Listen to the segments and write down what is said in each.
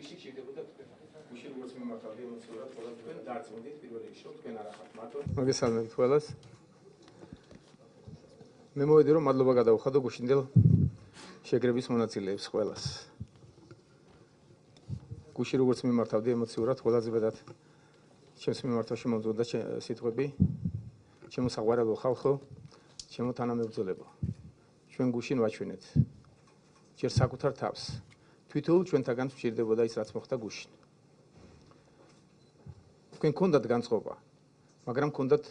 რიგში ჭირდებოდა თქვენ. გუშინ როგორც მიმართავდი ემოციურად ყველა თქვენ დარწმუნდით პირველ რიგში რომ თქვენ არ ახართ მარტო. მოგესალმებით ყველას. მე მოვედი რომ მადლობა გადავხადო გუშინდელ შეკრების მონაწილეებს ყველას. გუშინ როგორც მიმართავდი ემოციურად ყველაზე მეტად ჩემს მიმართავში მომწონდა სიტყვები ჩემო საყვარელო ხალხო, ჩემო თანამებრძოლებო. ჩვენ გუშინ ვაჩვენეთ ჯერ საკუთარ თავს. თვითონ ჩვენთაგან ვჭირდებოდა ის რაც მოხდა გუშინ. თქვენ გქონდათ განწყობა, მაგრამ გქონდათ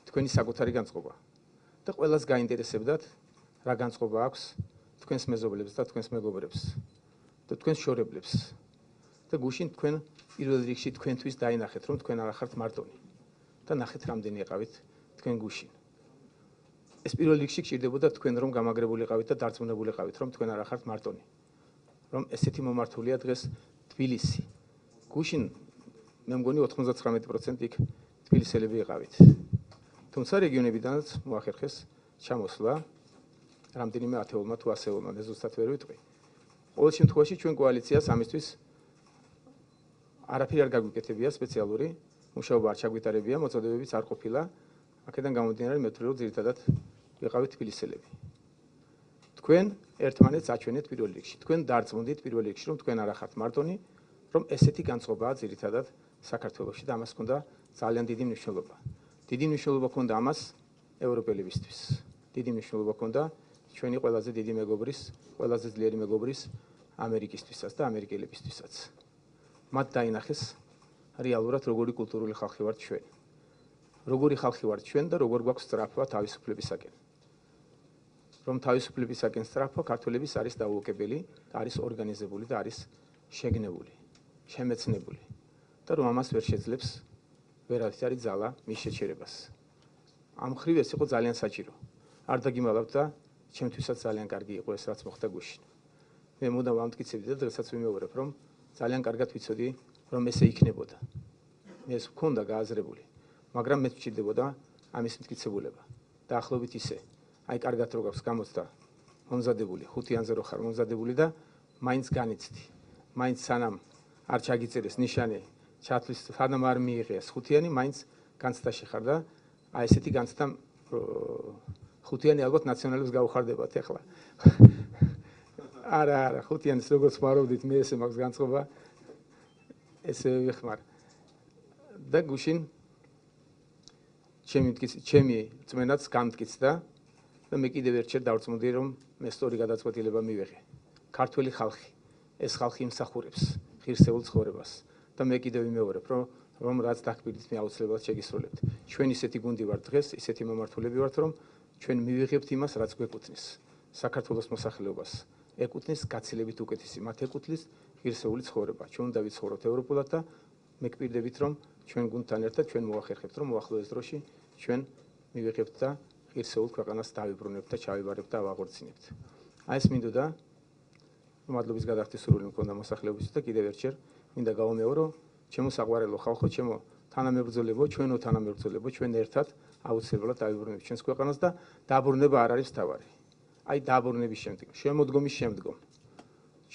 თქვენი საკუთარი განწყობა. და ყველას გაინტერესებდათ რა განწყობა აქვს თქვენს მეზობლებს და თქვენს მეგობრებს და თქვენს შორებლებს. და გუშინ თქვენ პირველ რიგში თქვენთვის დაინახეთ რომ თქვენ არ ახართ მარტონი და ნახეთ რამდენი იყავით თქვენ გუშინ. ეს პირველ რიგში გჭირდებოდა თქვენ რომ გამაგრებულიყავით და დარწმუნებულიყავით რომ თქვენ არ ახართ მარტონი. რომ ესეთი მომართულია დღეს თბილისი. გუშინ მე მგონი 99% იქ თბილისელები იყავით. თუმცა რეგიონებიდანაც მოახერხეს ჩამოსვლა რამდენიმე ათეულმა თუ ასეულმა, მე ზუსტად ვერ ვიტყვი. ყოველ შემთხვევაში ჩვენ კოალიციას ამისთვის არაფერი არ გაგვიკეთებია სპეციალური, მუშაობა არ ჩაგვიტარებია, მოწოდებებიც არ ყოფილა. აქედან გამომდინარე მე ვთვლი რომ ძირითადად ვიყავით თბილისელები. თქვენ ერთმანეთს აჩვენეთ პირველ რიგში. თქვენ დარწმუნდით პირველ რიგში რომ თქვენ არ ახართ მარტონი, რომ ესეთი განწყობაა ძირითადად საქართველოში და ამას ჰქონდა ძალიან დიდი მნიშვნელობა. დიდი მნიშვნელობა ჰქონდა ამას ევროპელებისთვის. დიდი მნიშვნელობა ჰქონდა ჩვენი ყველაზე დიდი მეგობრის, ყველაზე ძლიერი მეგობრის ამერიკისთვისაც და ამერიკელებისთვისაც. მათ დაინახეს რეალურად როგორი კულტურული ხალხი ვართ ჩვენ. როგორი ხალხი ვართ ჩვენ და როგორ გვაქვს სწრაფვა თავისუფლებისაკენ. რომ თავისუფლებისაკენ სწრაფვა ქართველების არის დაუოკებელი, არის ორგანიზებული და არის შეგნებული, შემეცნებული. და რომ ამას ვერ შეძლებს ვერავის არის ძალა მის შეჩერებას. ამ ხრივ ეს იყო ძალიან საჭირო. არ დაგიმალავთ და ჩემთვისაც ძალიან კარგი იყო ეს რაც მოხდა გუშინ. მე მუდამ ვამტკიცებდი და დღესაც ვიმეორებ რომ ძალიან კარგად ვიცოდი რომ ესე იქნებოდა. მე ეს ვქონდა გააზრებული, მაგრამ მე ვჭირდებოდა ამის მტკიცებულება. დაახლოებით ისე. აი კარგად რო გაქვს გამოცდა მომზადებული, 5-იანზე რო ხარ მომზადებული და მაინც განიცდი. მაინც სანამ არ ჩაგიწერეს ნიშანი ჩათვლის სანამ არ მიიღეს 5-იანი, მაინც განცდაში ხარ და აი ესეთი განცდა 5-იანი ალბათ ნაციონალებს გაუხარდებათ ახლა. არა, 5-იანის როგორც მაროვდით, მე ესე მაქვს განწყობა. ესე ვიხმარ. და გუშინ ჩემი წმენაც გამტკიცდა და მე კიდევ ერთხელ დავწმუნდი რომ მე სწორი გადაწყვეტილება მივიღე. ქართველი ხალხი, ეს ხალხი იმსახურებს ღირსეულ ცხოვრებას და მე კიდევ ვიმეორებ რომ რაც დაგკბილით მე აუცილებლად შეგისრულებთ. ჩვენ ისეთი გუნდი ვართ დღეს, ისეთი მომართულები ვართ რომ ჩვენ მივიღებთ იმას რაც გვეკუთვნის. საქართველოს მოსახლეობას ეკუთვნის გაცილებით უკეთესი, მათ ეკუთვნის ღირსეული ცხოვრება. ჩვენ უნდა ვიცხოვროთ ევროპულად და მე გპირდებით რომ ჩვენ გუნდთან ერთად ჩვენ მოახერხებთ რომ მოახლოეს დროში ჩვენ მივიღებთ და ღირსეულ ქვეყანას დავიბრუნებთ და ჩავიბარებთ და ავაღორცინებთ. აი ეს მინდოდა მადლობის გადახდის სურვილი მქონდა მოსახლეობისთვის და კიდევ ერთხელ მინდა გავამეორო ჩემო საყვარელო ხალხო, ჩემო თანამებრძოლებო, ჩვენო თანამებრძოლებო, ჩვენ ერთად აუცილებლად დავიბრუნებთ ჩვენს ქვეყანას და დაბრუნება არ არის თავარი. აი დაბრუნების შემდგომ, შემოდგომის შემდგომ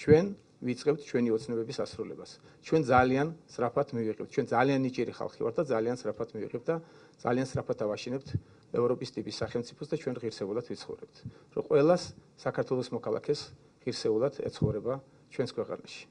ჩვენ ვიწყებთ ჩვენი ოცნებების ასრულებას. ჩვენ ძალიან სწრაფად მივიღებთ, ჩვენ ძალიან ნიჭიერი ხალხი ვართ და ძალიან სწრაფად მივიღებთ და ძალიან სწრაფად ავაშინებთ ევროპის ტიპის სახელმწიფოს და ჩვენ ღირსეულად ვიცხოვრებთ. რომ ყველას საქართველოს მოქალაქეს ღირსეულად ეცხოვრება ჩვენს ქვეყანაში.